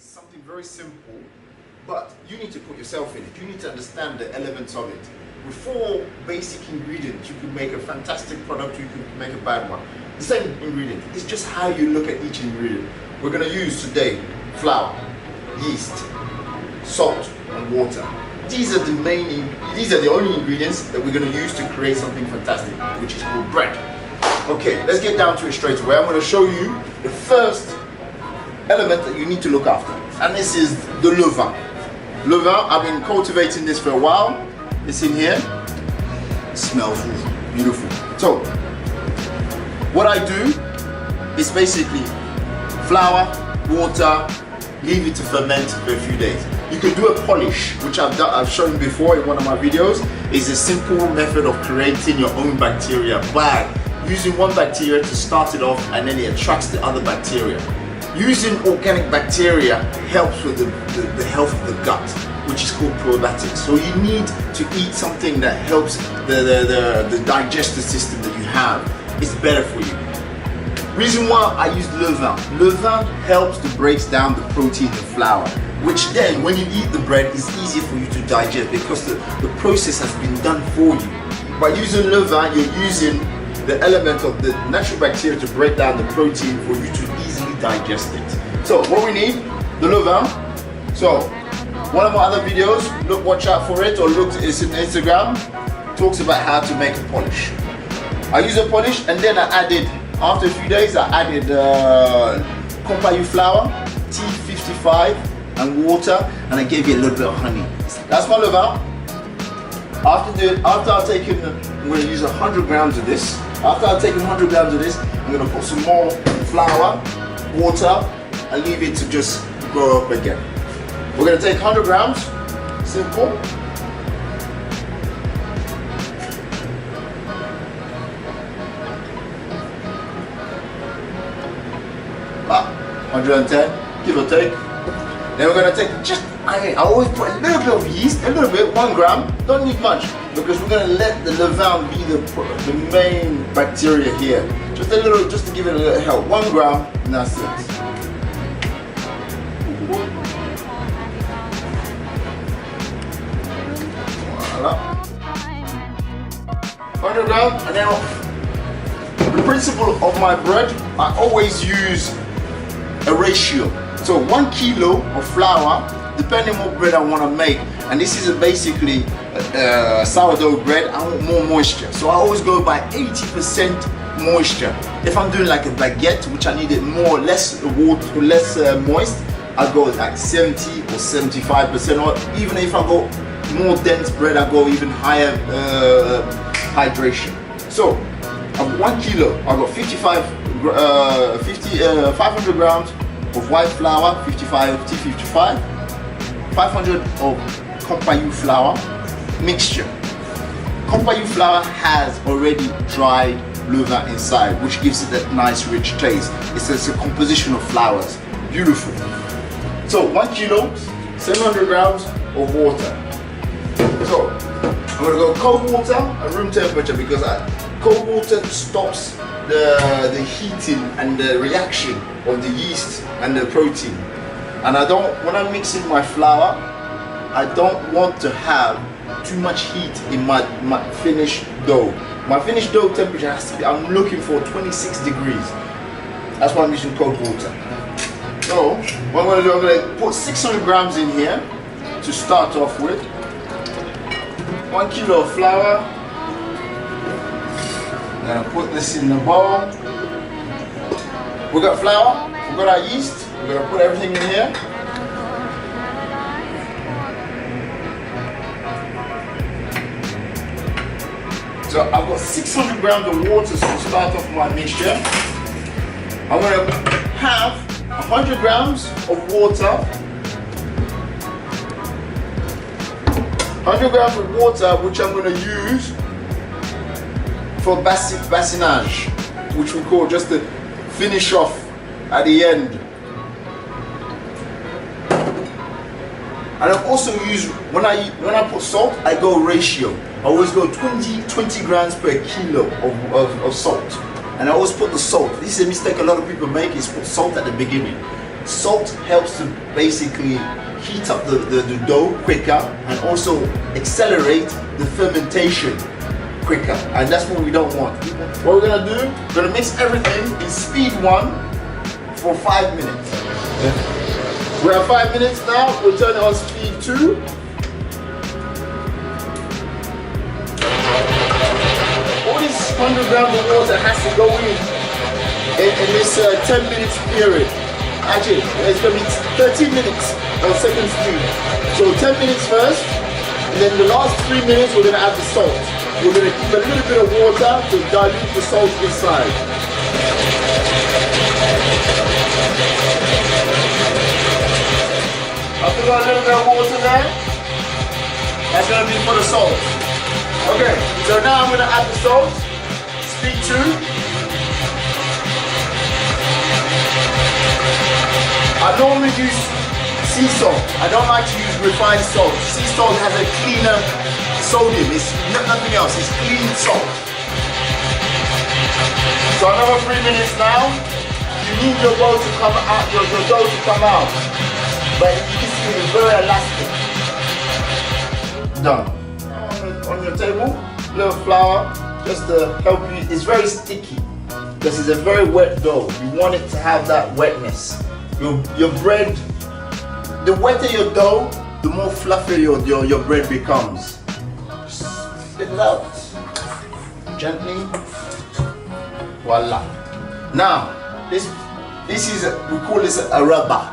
is something very simple, but you need to put yourself in it. You need to understand the elements of it. With 4 basic ingredients, you can make a fantastic product, you can make a bad one. The same ingredient, it's just how you look at each ingredient. We're going to use today flour, yeast, salt and water. These are the only ingredients that we're going to use to create something fantastic, which is called bread. Okay, let's get down to it straight away. I'm going to show you the first element that you need to look after, and this is the levain. Levain, I've been cultivating this for a while. It's in here. It smells beautiful. So, what I do is basically flour, water, leave it to ferment for a few days. You can do a polish, which I've shown before in one of my videos. It's a simple method of creating your own bacteria by using one bacteria to start it off, and then it attracts the other bacteria. Using organic bacteria helps with the health of the gut, which is called probiotics. So you need to eat something that helps the digestive system that you have. It's better for you. Reason why I use levain. Levain helps to break down the protein in flour, which then when you eat the bread, it's easier for you to digest because the process has been done for you. By using levain, you're using the element of the natural bacteria to break down the protein for you to easily digest it. So what we need, the levain. So one of my other videos, watch out for it, or look, it's in Instagram, talks about how to make a polish. I use a polish, and then I added, after a few days, I added compagnie flour, T55 and water, and I gave it a little bit of honey. That's my levain. After I've taken, I'm going to use 100 grams of this. After I've taken 100 grams of this, I'm going to put some more flour, water, and leave it to just grow up again. We're going to take 100 grams, simple. About 110, give or take. Then we're going to take just, I always put a little bit of yeast, a little bit, 1 gram, don't need much, because we're going to let the levain be the main bacteria here. Just a little, just to give it a little help. 1 gram, and that's it. Voila. 100 grams, and then the principle of my bread, I always use a ratio. So 1 kilo of flour, depending on what bread I want to make, and this is basically sourdough bread, I want more moisture. So I always go by 80% moisture. If I'm doing like a baguette, which I need it less water, less moist, I go like 70 or 75%, or even if I go more dense bread, I go even higher hydration. So of 1 kilo, I got 500 grams of white flour, 55 T55, 500 of compagnie flour mixture. Compagnie flour has already dried levain inside, which gives it that nice rich taste. It's a composition of flours, beautiful. So 1 kilo, 700 grams of water. So I'm going to go cold water at room temperature, because cold water stops the heating and the reaction of the yeast and the protein. And when I'm mixing my flour, I don't want to have too much heat in my finished dough. My finished dough temperature has to be, I'm looking for 26 degrees. That's why I'm using cold water. So what I'm going to do, I'm going to put 600 grams in here to start off with. 1 kilo of flour. I'm going to put this in the bowl. We got flour, we got our yeast. We're going to put everything in here. So I've got 600 grams of water to start off my mixture. I'm going to have 100 grams of water. 100 grams of water, which I'm going to use for bassinage, which we call just to finish off at the end. And I also use, when I put salt, I go ratio. I always go 20 grams per kilo of salt. And I always put the salt. This is a mistake a lot of people make, is put salt at the beginning. Salt helps to basically heat up the dough quicker and also accelerate the fermentation quicker, and that's what we don't want. What we're gonna do, we're gonna mix everything in speed 1 for 5 minutes. We have 5 minutes now, we'll turn it on speed 2. All this 100 grams of water has to go in this 10 minutes period. Actually, it's going to be 13 minutes on second speed. So 10 minutes first, and then the last 3 minutes we're going to add the salt. We're going to keep a little bit of water to dilute the salt inside. After got a little bit of water there, that's going to be for the salt. Okay, so now I'm going to add the salt, speed 2. I normally use sea salt. I don't like to use refined salt. Sea salt has a cleaner sodium. It's nothing else. It's clean salt. So another 3 minutes now. You need your dough to come out. Your dough to come out. But you can see it's very elastic. Done. On your table, a little flour just to help you. It's very sticky because it's a very wet dough. You want it to have that wetness. Your bread, the wetter your dough, the more fluffy your bread becomes. Just spit it out gently. Voila. Now, this is we call this a rubber.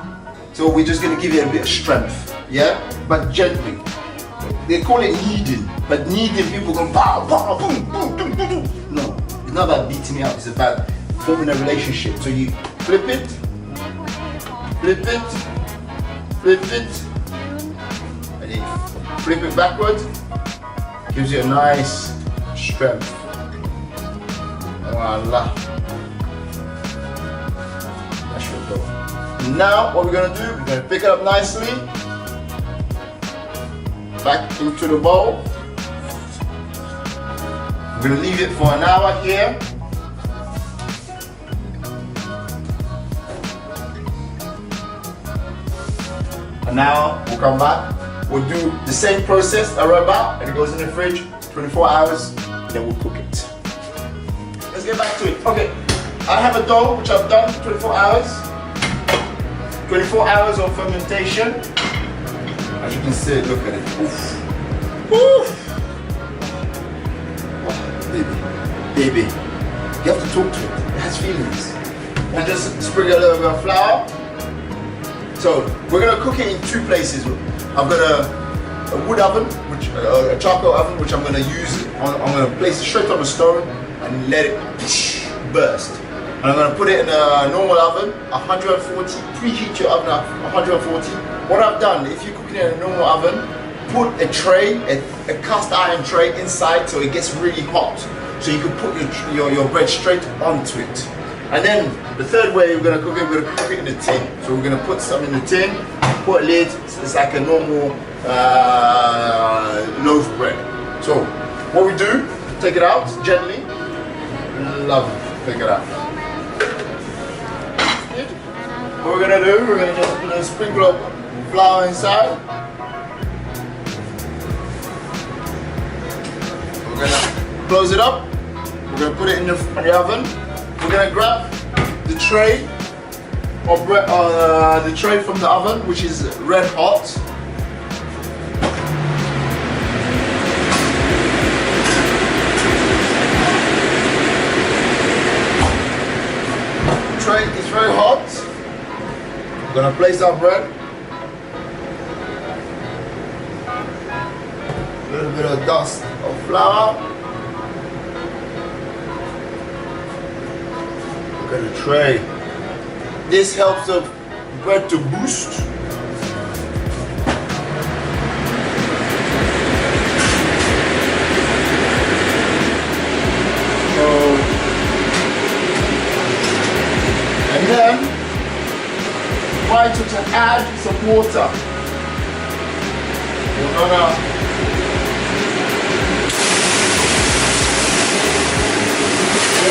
So we're just gonna give it a bit of strength, yeah, but gently. They call it kneading, but kneading people go pow, pow, boom, boom, boom, boom, boom. No, it's not about beating it up. It's about forming a relationship. So you flip it. Flip it, and then flip it backwards, gives you a nice strength. Voila. That's your dough. Now what we're gonna do, we're gonna pick it up nicely, back into the bowl. We're gonna leave it for an hour here. And now we'll come back, we'll do the same process, a rubber, and it goes in the fridge, 24 hours, then we'll cook it. Let's get back to it. Okay, I have a dough which I've done 24 hours. 24 hours of fermentation. As you can see, look at it. Oof. Oof. Oh, baby, you have to talk to it. It has feelings. And just sprinkle a little bit of flour. So we're gonna cook it in 2 places. I've got a wood oven, which a charcoal oven, which I'm gonna use. I'm gonna place it straight on the stone and let it burst. And I'm gonna put it in a normal oven, 140. Preheat your oven at 140. What I've done, if you're cooking in a normal oven, put a tray, a cast iron tray inside so it gets really hot. So you can put your bread straight onto it. And then the third way we're gonna cook it, we're gonna cook it in a tin. So we're gonna put some in the tin, put a lid. It's like a normal loaf bread. So what we do, take it out gently. Lovely, take it out. What we're gonna do, we're gonna sprinkle up flour inside. We're gonna close it up. We're gonna put it in the oven. We're gonna grab the tray of bread, the tray from the oven, which is red hot. The tray is very hot. We're gonna place our bread. A little bit of dust of flour. Look at the tray. This helps the bread to boost. And then try to add some water. We're gonna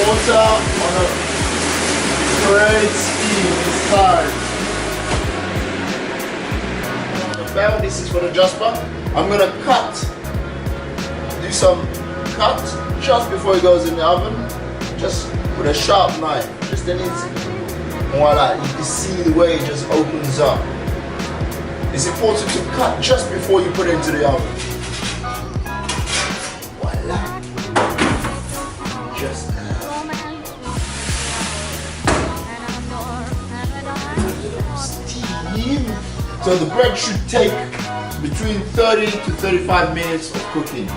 water on a great steam inside. bell. This is for the Jasper. I'm gonna do some cut just before it goes in the oven, just with a sharp knife. Just then voila, you can see the way it just opens up. It's important to cut just before you put it into the oven. Voila. Just steam. So the bread should take between 30 to 35 minutes of cooking.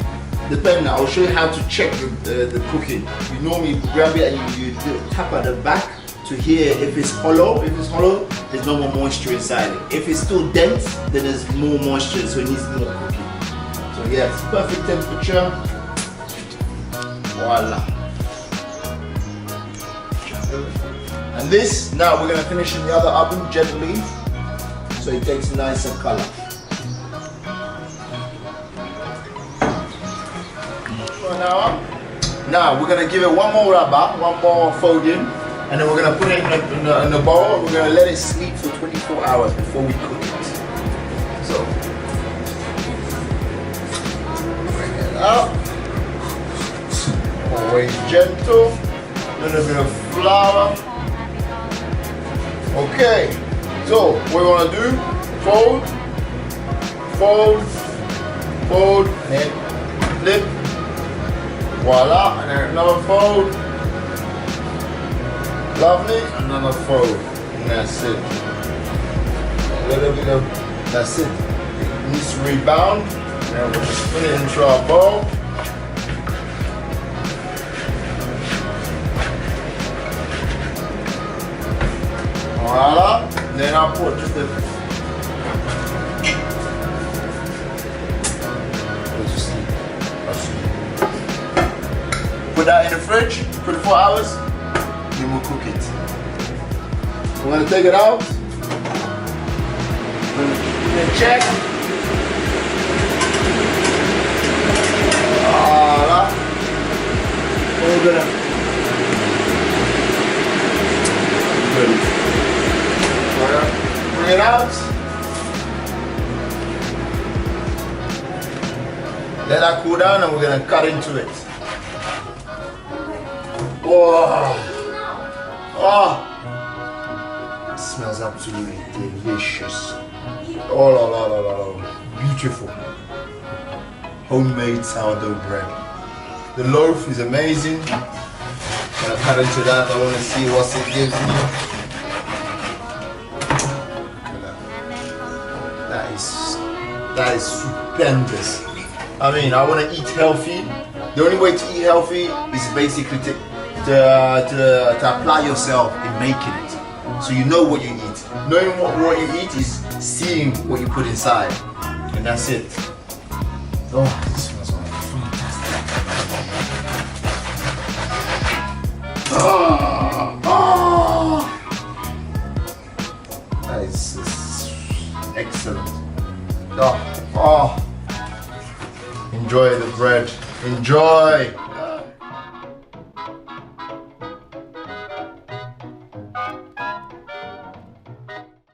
Depending, I'll show you how to check the cooking. You normally grab it and you tap at the back to hear if it's hollow. If it's hollow, there's no more moisture inside it. If it's still dense, then there's more moisture, so it needs more cooking. So yes, perfect temperature. Voila. And this, now we're gonna finish in the other oven gently, so it takes a nicer color. Now we're gonna give it one more rubber, one more folding, and then we're gonna put it in a bowl, and we're gonna let it sleep for 24 hours before we cook it. So, bring it up. Always gentle. A little bit of flour. Okay, so what we wanna do, fold, fold, fold, and then flip. Voila, and then another fold. Lovely, another fold. And that's it. A little bit of, that's it. It needs to rebound. And we'll just put it into our bowl. Voila. And then I'll put just a put that in the fridge, 24 hours, then we'll cook it. We're gonna take it out. We're gonna check. Voila. We're gonna bring it out. Let that cool down and we're gonna cut into it. Oh, oh, it smells absolutely delicious. Oh, la, la, la, la, la. Beautiful. Homemade sourdough bread. The loaf is amazing. I'm gonna cut into that. I want to see what it gives me. That is stupendous. I mean, I want to eat healthy. The only way to eat healthy is basically to apply yourself in making it. So you know what you eat. Knowing what you eat is seeing what you put inside. And that's it. Oh, this smells fantastic. Oh, oh. That is excellent. Oh, oh. Enjoy the bread. Enjoy.